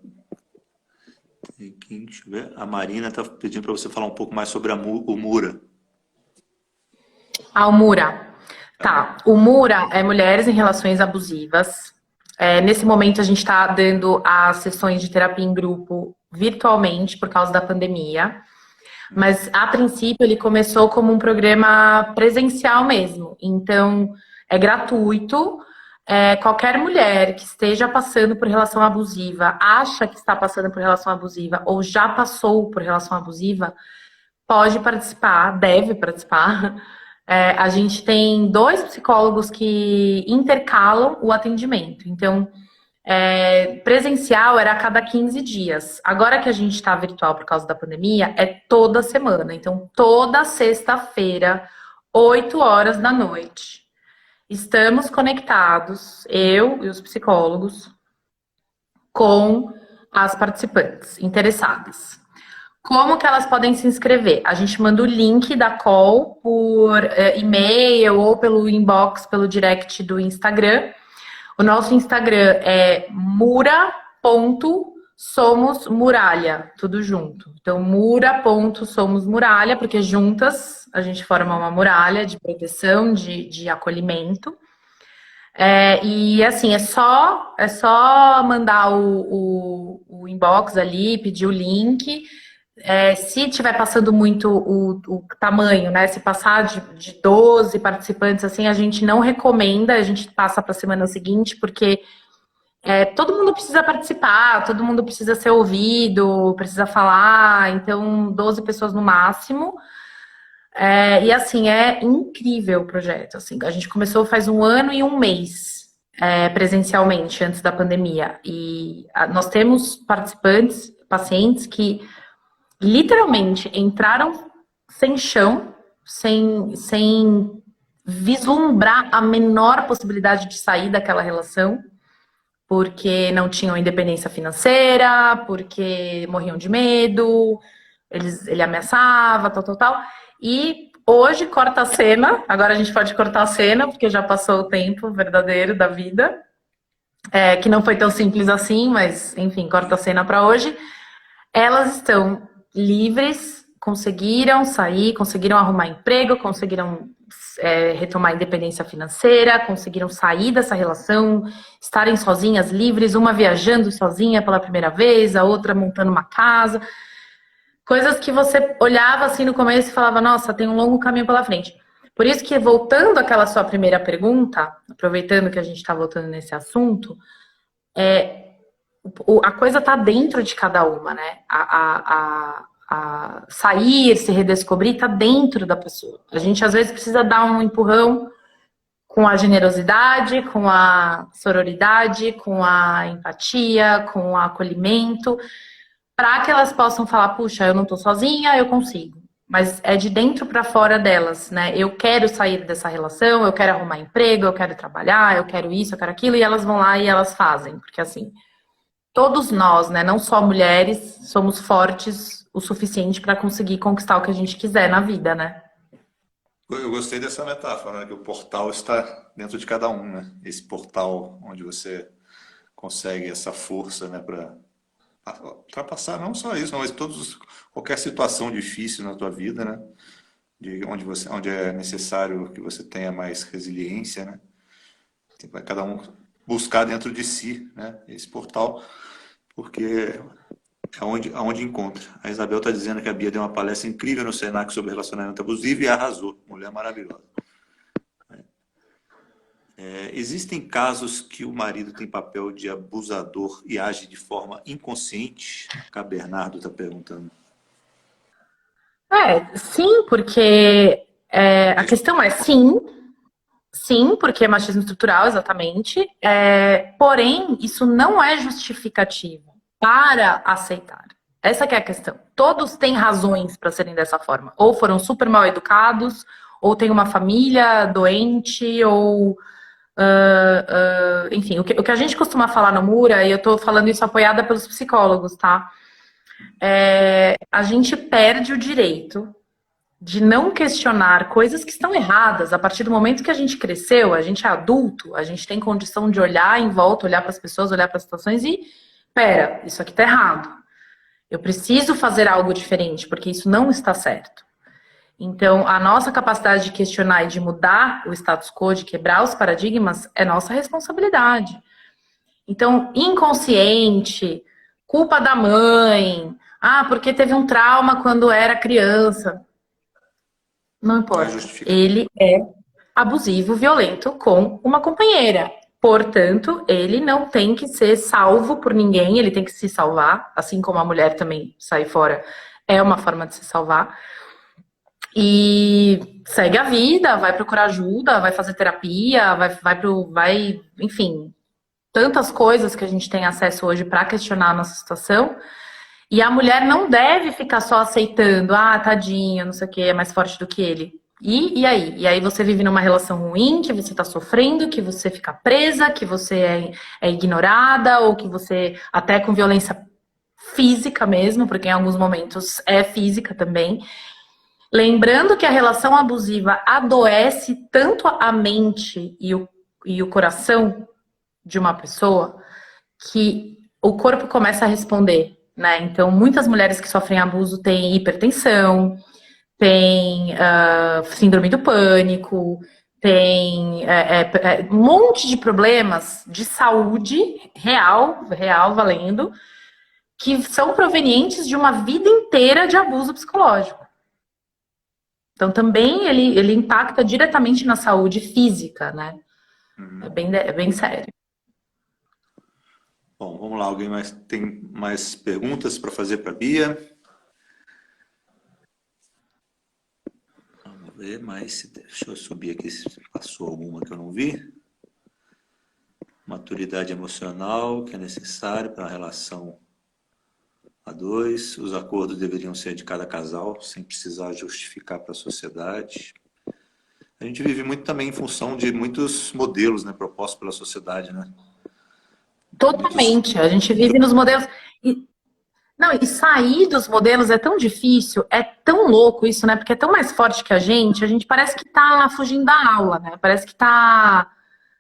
Deixa eu ver. A Marina está pedindo para você falar um pouco mais sobre o Mura. O Mura. Tá. O Mura é Mulheres em Relações Abusivas. Nesse momento a gente está dando as sessões de terapia em grupo virtualmente por causa da pandemia. Mas, a princípio, ele começou como um programa presencial mesmo. Então, é gratuito. Qualquer mulher que esteja passando por relação abusiva, acha que está passando por relação abusiva ou já passou por relação abusiva, pode participar, deve participar. A gente tem 2 psicólogos que intercalam o atendimento. Então, presencial era a cada 15 dias. Agora que a gente está virtual por causa da pandemia, é toda semana. Então, toda sexta-feira, 8 horas da noite. estamos conectados, eu e os psicólogos, com as participantes interessadas. Como que elas podem se inscrever? A gente manda o link da call por e-mail ou pelo inbox, pelo direct do Instagram. O nosso Instagram é mura.somosmuralha, tudo junto. Então, mura.somosmuralha, porque juntas a gente forma uma muralha de proteção, de acolhimento. E assim, é só mandar o inbox ali, pedir o link. Se tiver passando muito o tamanho, né? Se passar de 12 participantes, assim, a gente não recomenda, a gente passa para a semana seguinte, porque todo mundo precisa participar, todo mundo precisa ser ouvido, precisa falar, então 12 pessoas no máximo. E assim, é incrível o projeto. Assim, a gente começou faz 1 ano e 1 mês presencialmente, antes da pandemia. E nós temos participantes, pacientes que literalmente entraram sem chão, sem vislumbrar a menor possibilidade de sair daquela relação, porque não tinham independência financeira, porque morriam de medo, ele ameaçava, tal. E hoje corta a cena, agora a gente pode cortar a cena, porque já passou o tempo verdadeiro da vida, que não foi tão simples assim, mas enfim, corta a cena para hoje. Elas estão livres, conseguiram sair, conseguiram arrumar emprego, conseguiram retomar a independência financeira, conseguiram sair dessa relação, estarem sozinhas, livres, uma viajando sozinha pela primeira vez, a outra montando uma casa. Coisas que você olhava assim no começo e falava, nossa, tem um longo caminho pela frente. Por isso que, voltando àquela sua primeira pergunta, aproveitando que a gente está voltando nesse assunto, a coisa está dentro de cada uma, né? A sair, se redescobrir, está dentro da pessoa. A gente, às vezes, precisa dar um empurrão com a generosidade, com a sororidade, com a empatia, com o acolhimento, para que elas possam falar, puxa, eu não estou sozinha, eu consigo. Mas é de dentro para fora delas, né? Eu quero sair dessa relação, eu quero arrumar emprego, eu quero trabalhar, eu quero isso, eu quero aquilo, e elas vão lá e elas fazem. Porque assim, todos nós, né, não só mulheres, somos fortes o suficiente para conseguir conquistar o que a gente quiser na vida, né? Eu gostei dessa metáfora, né? Que o portal está dentro de cada um, né? Esse portal onde você consegue essa força, né, para ultrapassar não só isso, mas qualquer situação difícil na tua vida, né? Onde é necessário que você tenha mais resiliência, né? Vai cada um buscar dentro de si, né, esse portal, porque é onde encontra. A Isabel está dizendo que a Bia deu uma palestra incrível no Senac sobre relacionamento abusivo e arrasou. Mulher maravilhosa. Existem casos que o marido tem papel de abusador e age de forma inconsciente? A Bernardo está perguntando. Sim, porque a questão é sim, porque é machismo estrutural, exatamente. Porém, isso não é justificativo para aceitar. Essa que é a questão. Todos têm razões para serem dessa forma. Ou foram super mal educados, ou tem uma família doente, ou... enfim, o que a gente costuma falar no Mura, e eu tô falando isso apoiada pelos psicólogos, tá? A gente perde o direito de não questionar coisas que estão erradas. A partir do momento que a gente cresceu, a gente é adulto, a gente tem condição de olhar em volta, olhar para as pessoas, olhar para as situações e, pera, isso aqui tá errado. Eu preciso fazer algo diferente, porque isso não está certo. Então, a nossa capacidade de questionar e de mudar o status quo, de quebrar os paradigmas, é nossa responsabilidade. Então, inconsciente, culpa da mãe, porque teve um trauma quando era criança. Não importa. Ele é abusivo, violento com uma companheira. Portanto, ele não tem que ser salvo por ninguém, ele tem que se salvar, assim como a mulher também sair fora é uma forma de se salvar. E segue a vida, vai procurar ajuda, vai fazer terapia, enfim, tantas coisas que a gente tem acesso hoje para questionar a nossa situação. E a mulher não deve ficar só aceitando, tadinha, não sei o que, é mais forte do que ele. E aí? E aí você vive numa relação ruim, que você tá sofrendo, que você fica presa, que você é ignorada, ou que você, até com violência física mesmo, porque em alguns momentos é física também. Lembrando que a relação abusiva adoece tanto a mente e o coração de uma pessoa que o corpo começa a responder, né? Então, muitas mulheres que sofrem abuso têm hipertensão, têm síndrome do pânico, tem um monte de problemas de saúde real, real valendo, que são provenientes de uma vida inteira de abuso psicológico. Então, também ele impacta diretamente na saúde física, né? É bem sério. Bom, vamos lá. Alguém tem mais perguntas para fazer para a Bia? Vamos ver, deixa eu subir aqui se passou alguma que eu não vi. Maturidade emocional que é necessário para a relação a dois. Os acordos deveriam ser de cada casal, sem precisar justificar para a sociedade. A gente vive muito também em função de muitos modelos, né, propostos pela sociedade, né? Totalmente. A gente vive nos modelos. Não, e sair dos modelos é tão difícil, é tão louco isso, né? Porque é tão mais forte que a gente parece que tá fugindo da aula, né? Parece que tá,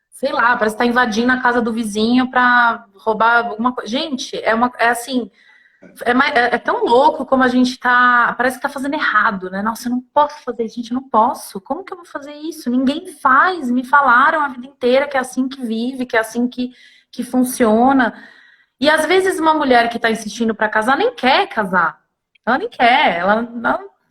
sei lá, parece que tá invadindo a casa do vizinho pra roubar alguma coisa. Gente, é assim, é tão louco como a gente tá, parece que tá fazendo errado, né? Nossa, eu não posso fazer isso, gente, eu não posso. Como que eu vou fazer isso? Ninguém faz, me falaram a vida inteira que é assim que vive, que é assim que funciona. E às vezes uma mulher que está insistindo para casar nem quer casar. Ela nem quer.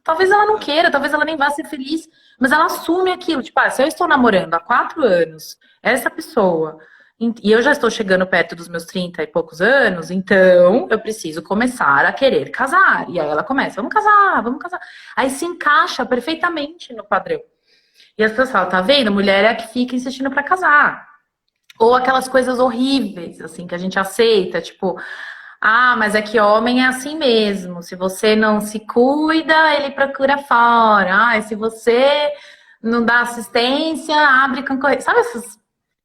Talvez ela não queira, talvez ela nem vá ser feliz. Mas ela assume aquilo. Tipo, se eu estou namorando há 4 anos, essa pessoa, e eu já estou chegando perto dos meus 30 e poucos anos, então eu preciso começar a querer casar. E aí ela começa, vamos casar, vamos casar. Aí se encaixa perfeitamente no padrão. E as pessoas falam, tá vendo? Mulher é a que fica insistindo para casar. Ou aquelas coisas horríveis, assim, que a gente aceita, tipo, mas é que homem é assim mesmo. Se você não se cuida, ele procura fora. Se você não dá assistência, abre concorrência. Sabe essas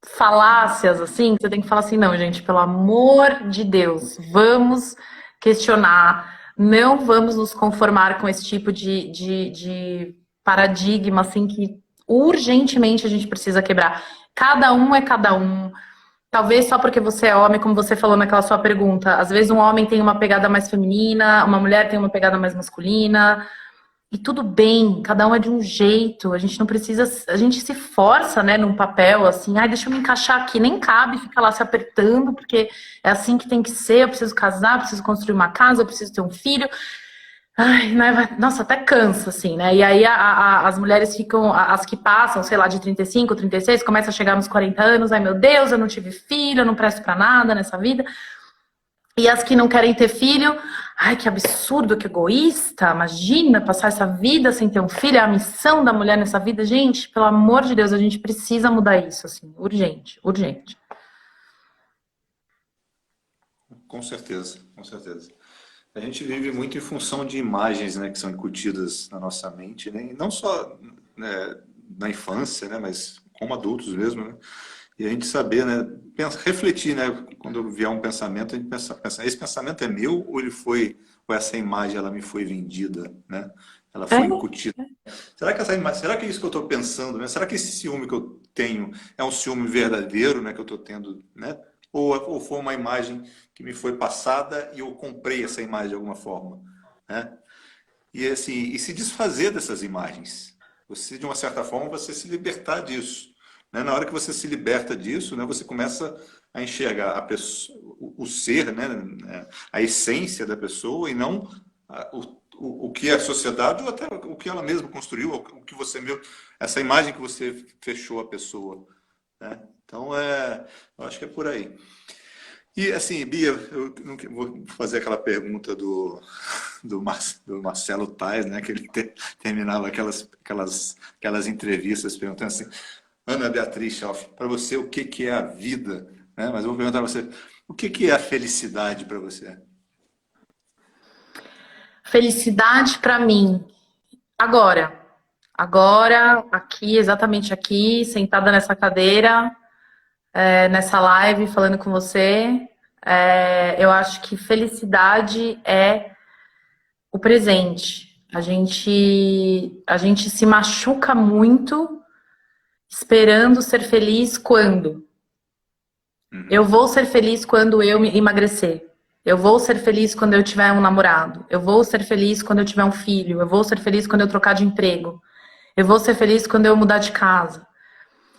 falácias, assim, que você tem que falar assim, não, gente, pelo amor de Deus, vamos questionar, não vamos nos conformar com esse tipo de paradigma, assim, que urgentemente a gente precisa quebrar. Cada um é cada um. Talvez só porque você é homem, como você falou naquela sua pergunta, às vezes um homem tem uma pegada mais feminina, uma mulher tem uma pegada mais masculina, e tudo bem, cada um é de um jeito, a gente não precisa, a gente se força, né, num papel assim, deixa eu me encaixar aqui, nem cabe ficar lá se apertando, porque é assim que tem que ser, eu preciso casar, eu preciso construir uma casa, eu preciso ter um filho. Nossa, até cansa, assim, né? E aí as mulheres ficam, as que passam, sei lá, de 35, 36, começam a chegar nos 40 anos, meu Deus, eu não tive filho, eu não presto pra nada nessa vida. E as que não querem ter filho, que absurdo, que egoísta, imagina passar essa vida sem ter um filho, é a missão da mulher nessa vida. Gente, pelo amor de Deus, a gente precisa mudar isso, assim, urgente, urgente. Com certeza, com certeza. A gente vive muito em função de imagens, né, que são incutidas na nossa mente, né, e não só, né, na infância, né, mas como adultos mesmo, né, e a gente saber, né, refletir, né, quando vier um pensamento, a gente pensar, esse pensamento é meu ou essa imagem ela me foi vendida, né, ela foi incutida. Será que será que é isso que eu estou pensando, né? Será que esse ciúme que eu tenho é um ciúme verdadeiro, né, que eu estou tendo, né? Ou foi uma imagem que me foi passada e eu comprei essa imagem de alguma forma, né? E assim, e se desfazer dessas imagens. Você, de uma certa forma, você se libertar disso, né? Na hora que você se liberta disso, né, você começa a enxergar a pessoa, o ser, né, a essência da pessoa e não o que é a sociedade ou até o que ela mesma construiu, o que você mesmo, essa imagem que você fechou a pessoa, né? Então, eu acho que é por aí. E, assim, Bia, eu não vou fazer aquela pergunta do Marcelo Tais, né? Que ele terminava aquelas entrevistas perguntando assim, Ana Beatriz Schauf, para você, o que é a vida? Né? Mas eu vou perguntar para você, o que é a felicidade para você? Felicidade para mim, agora agora, aqui, exatamente aqui, sentada nessa cadeira, nessa live, falando com você. Eu acho que felicidade é o presente. A gente se machuca muito esperando ser feliz quando? Eu vou ser feliz quando eu me emagrecer. Eu vou ser feliz quando eu tiver um namorado. Eu vou ser feliz quando eu tiver um filho. Eu vou ser feliz quando eu trocar de emprego. Eu vou ser feliz quando eu mudar de casa.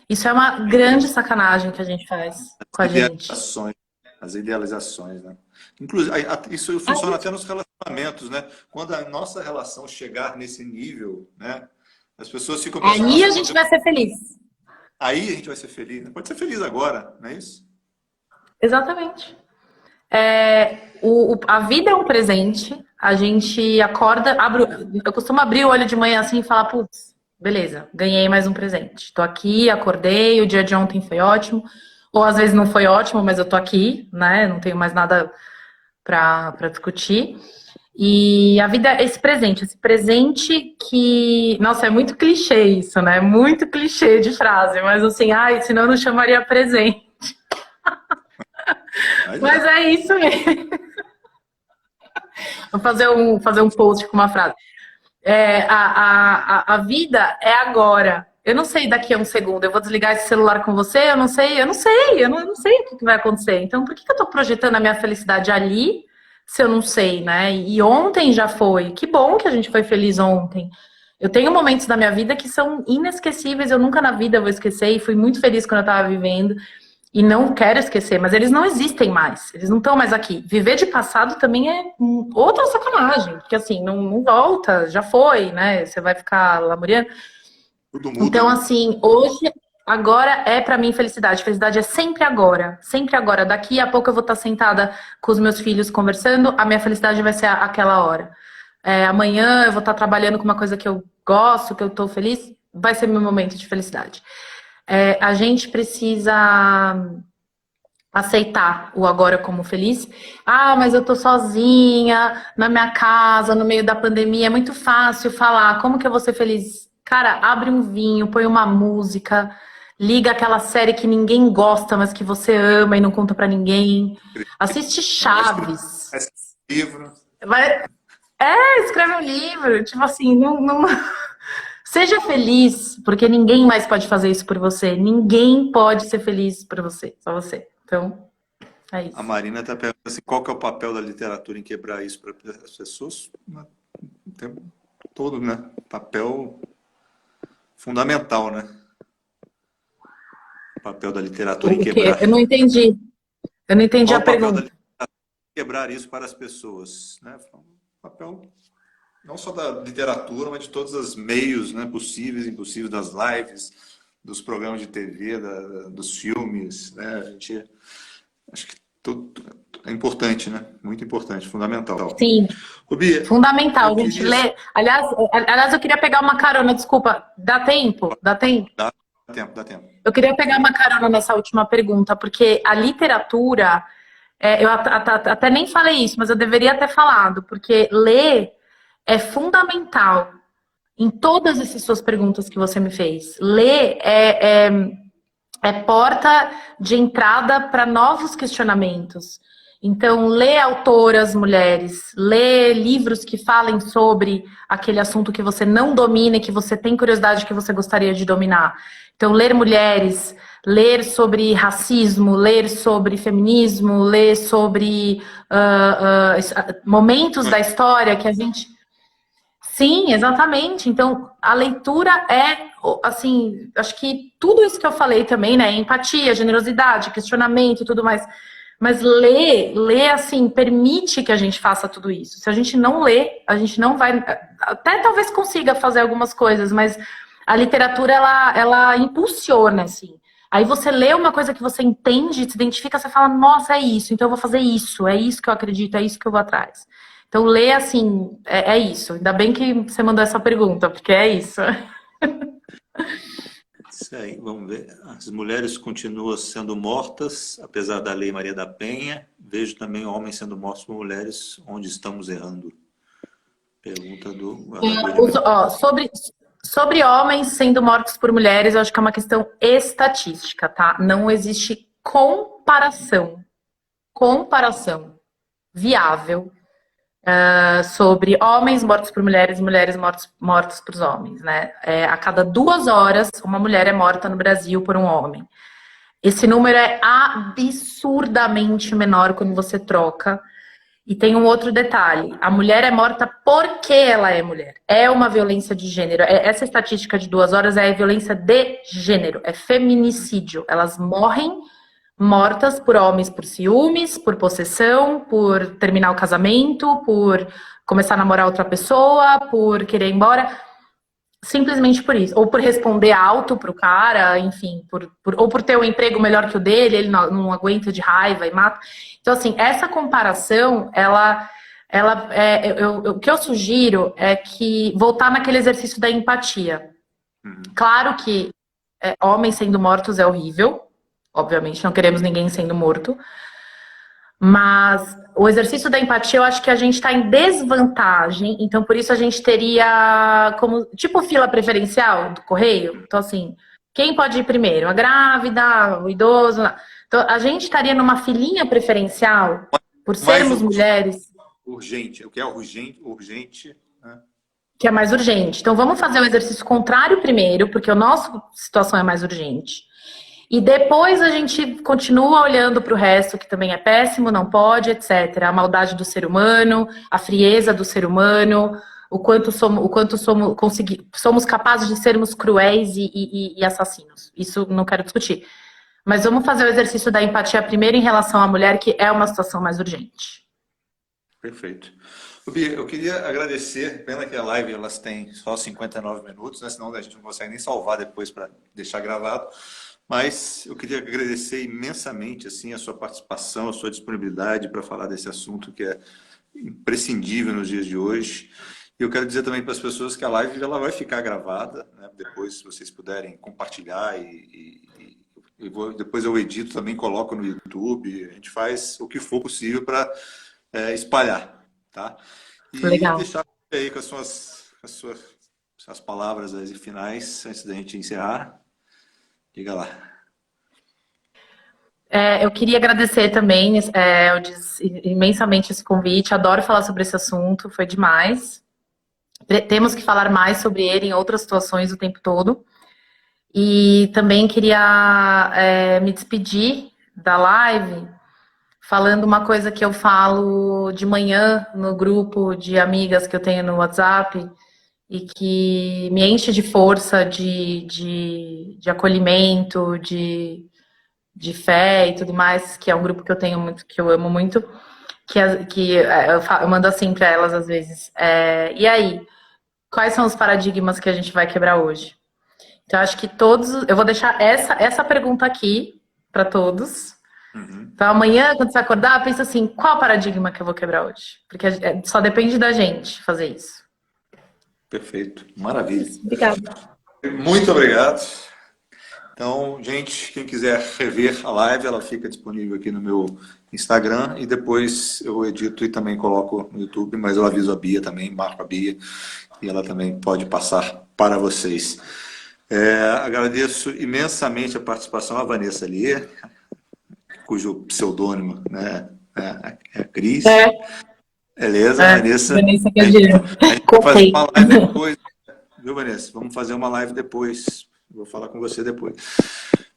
Isso é uma grande sacanagem que a gente faz com a gente. As idealizações, né? Inclusive, isso funciona até nos relacionamentos, né? Quando a nossa relação chegar nesse nível, né? As pessoas ficam pensando... Aí a gente vai ser feliz. Aí a gente vai ser feliz. Pode ser feliz agora, não é isso? Exatamente. A vida é um presente. A gente acorda... eu costumo abrir o olho de manhã assim e falar, putz, beleza, ganhei mais um presente. Tô aqui, acordei, o dia de ontem foi ótimo. Ou às vezes não foi ótimo, mas eu tô aqui, né? Não tenho mais nada para discutir. E a vida é esse presente que... Nossa, é muito clichê isso, né? Muito clichê de frase, mas assim, senão eu não chamaria presente. Mas é isso mesmo. Vou fazer um post com uma frase. A vida é agora. Eu não sei daqui a um segundo, eu vou desligar esse celular com você, eu não sei o que vai acontecer. Então, por que eu tô projetando a minha felicidade ali, se eu não sei, né? E ontem já foi. Que bom que a gente foi feliz ontem. Eu tenho momentos da minha vida que são inesquecíveis, eu nunca na vida vou esquecer, e fui muito feliz quando eu tava vivendo, e não quero esquecer, mas eles não existem mais, eles não estão mais aqui. Viver de passado também é outra sacanagem, porque assim, não volta, já foi, né? Você vai ficar lamuriando. Tudo muda, então, né? assim, hoje, agora é pra mim felicidade. Felicidade é sempre agora, sempre agora. Daqui a pouco eu vou estar sentada com os meus filhos conversando, a minha felicidade vai ser aquela hora. Amanhã eu vou estar trabalhando com uma coisa que eu gosto, que eu tô feliz, vai ser meu momento de felicidade. A gente precisa aceitar o agora como feliz. Mas eu tô sozinha, na minha casa, no meio da pandemia, é muito fácil falar, como que eu vou ser feliz? Cara, abre um vinho, põe uma música, liga aquela série que ninguém gosta, mas que você ama e não conta pra ninguém. Assiste Chaves. Livro. Escreve um livro. Tipo assim, não... Seja feliz, porque ninguém mais pode fazer isso por você. Ninguém pode ser feliz por você, só você. Então, é isso. A Marina está perguntando assim, qual que é o papel da literatura em quebrar isso para as pessoas? O tempo todo, né? Papel fundamental, né? O papel da literatura em quebrar. Eu não entendi. Eu não entendi Qual a o papel pergunta. da literatura em quebrar isso para as pessoas, né? O papel não só da literatura, mas de todos os meios, né, possíveis e impossíveis, das lives, dos programas de TV, dos filmes, né? A gente acho que tudo é importante, né? Muito importante, fundamental. Sim. Bia, fundamental, a gente lê. Aliás, eu queria pegar uma carona, desculpa. Dá tempo? Dá tempo? Dá tempo. Eu queria pegar uma carona nessa última pergunta, porque a literatura, eu até nem falei isso, mas eu deveria ter falado, porque ler é fundamental em todas essas suas perguntas que você me fez. Ler é porta de entrada para novos questionamentos. Então, lê autoras mulheres, lê livros que falem sobre aquele assunto que você não domina e que você tem curiosidade que você gostaria de dominar. Então, ler mulheres, ler sobre racismo, ler sobre feminismo, ler sobre momentos da história que a gente... Sim, exatamente. Então, a leitura é, assim, acho que tudo isso que eu falei também, né? Empatia, generosidade, questionamento e tudo mais. Mas ler, assim, permite que a gente faça tudo isso. Se a gente não lê, a gente não vai... Até talvez consiga fazer algumas coisas, mas a literatura, ela impulsiona, assim. Aí você lê uma coisa que você entende, se identifica, você fala, nossa, é isso, então eu vou fazer isso, é isso que eu acredito, é isso que eu vou atrás. Então, ler, assim, é isso. Ainda bem que você mandou essa pergunta, porque é isso. Isso aí, vamos ver. As mulheres continuam sendo mortas, apesar da Lei Maria da Penha. Vejo também homens sendo mortos por mulheres, onde estamos errando? Pergunta do... Sobre homens sendo mortos por mulheres, eu acho que é uma questão estatística, tá? Não existe comparação viável sobre homens mortos por mulheres e mulheres mortos por homens, né? A cada 2 horas, uma mulher é morta no Brasil por um homem. Esse número é absurdamente menor quando você troca. E tem um outro detalhe: a mulher é morta porque ela é mulher. É uma violência de gênero. Essa estatística de 2 horas é violência de gênero, é feminicídio. Elas morrem mortas por homens por ciúmes, por possessão, por terminar o casamento, por começar a namorar outra pessoa, por querer ir embora. Simplesmente por isso. Ou por responder alto pro cara, enfim, ou por ter um emprego melhor que o dele, ele não aguenta de raiva e mata. Então, assim, essa comparação, o que eu sugiro é que voltar naquele exercício da empatia. Claro que homens sendo mortos é horrível, obviamente, não queremos ninguém sendo morto, mas o exercício da empatia, eu acho que a gente está em desvantagem, então por isso a gente teria como, tipo fila preferencial do correio. Então assim, quem pode ir primeiro? A grávida, o idoso. Então a gente estaria numa filinha preferencial por sermos mulheres. Urgente, o que é urgente, né? Que é mais urgente. Então vamos fazer o exercício contrário primeiro, porque a nossa situação é mais urgente. E depois a gente continua olhando para o resto, que também é péssimo, não pode, etc. A maldade do ser humano, a frieza do ser humano, o quanto somos capazes de sermos cruéis e assassinos. Isso não quero discutir. Mas vamos fazer o exercício da empatia primeiro em relação à mulher, que é uma situação mais urgente. Perfeito. Bia, eu queria agradecer, pena que a live elas têm só 59 minutos, né? Senão a gente não consegue nem salvar depois para deixar gravado. Mas eu queria agradecer imensamente assim, a sua participação, a sua disponibilidade para falar desse assunto que é imprescindível nos dias de hoje. E eu quero dizer também para as pessoas que a live ela vai ficar gravada, né? Depois, se vocês puderem compartilhar depois eu edito também, coloco no YouTube, a gente faz o que for possível para espalhar, tá? E Legal. deixar aí com as suas palavras aí finais, antes da gente encerrar. Diga lá. Eu queria agradecer também imensamente esse convite. Adoro falar sobre esse assunto, foi demais. Temos que falar mais sobre ele em outras situações o tempo todo. E também queria me despedir da live falando uma coisa que eu falo de manhã no grupo de amigas que eu tenho no WhatsApp e que me enche de força, de acolhimento, de fé e tudo mais, que é um grupo que eu tenho muito, que eu amo muito, eu mando assim para elas às vezes. E aí, quais são os paradigmas que a gente vai quebrar hoje? Então, acho que eu vou deixar essa pergunta aqui para todos. Então, amanhã, quando você acordar, pensa assim, qual paradigma que eu vou quebrar hoje? Porque só depende da gente fazer isso. Perfeito, maravilha. Obrigada. Muito obrigado. Então, gente, quem quiser rever a live, ela fica disponível aqui no meu Instagram e depois eu edito e também coloco no YouTube, mas eu aviso a Bia também, marco a Bia e ela também pode passar para vocês. Agradeço imensamente a participação da Vanessa Lier, cujo pseudônimo, né, é Cris. Beleza, Vanessa. Vanessa A gente vai fazer uma live depois, viu, Vanessa? Vamos fazer uma live depois. Vou falar com você depois.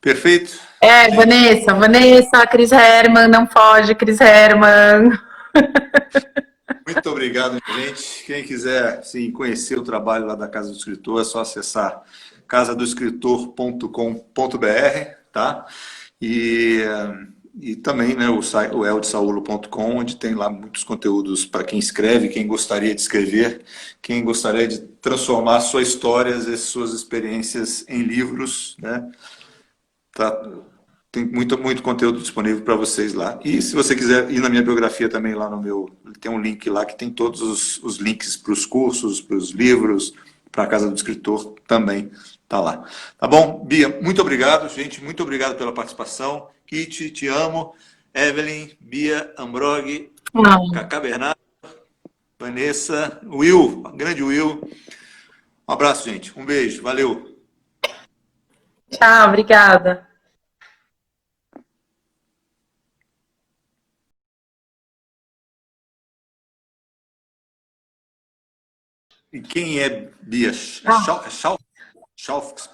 Perfeito? Vanessa, Cris Herman, não foge, Cris Herman. Muito obrigado, gente. Quem quiser sim, conhecer o trabalho lá da Casa do Escritor, é só acessar casadoescritor.com.br, tá? E também, né, o eldesaulo.com, onde tem lá muitos conteúdos para quem escreve, quem gostaria de escrever, quem gostaria de transformar suas histórias e suas experiências em livros, né? Tem muito conteúdo disponível para vocês lá. E se você quiser ir na minha biografia também, lá no meu... Tem um link lá que tem todos os links para os cursos, para os livros, para a Casa do Escritor também tá lá. Tá bom? Bia, muito obrigado, gente. Muito obrigado pela participação. Kitty, te amo. Evelyn, Bia, Ambrog, Cacá Bernardo, Vanessa, Will, grande Will. Um abraço, gente. Um beijo. Valeu. Tchau, obrigada. E quem é Bia? É Ah. Schalfx?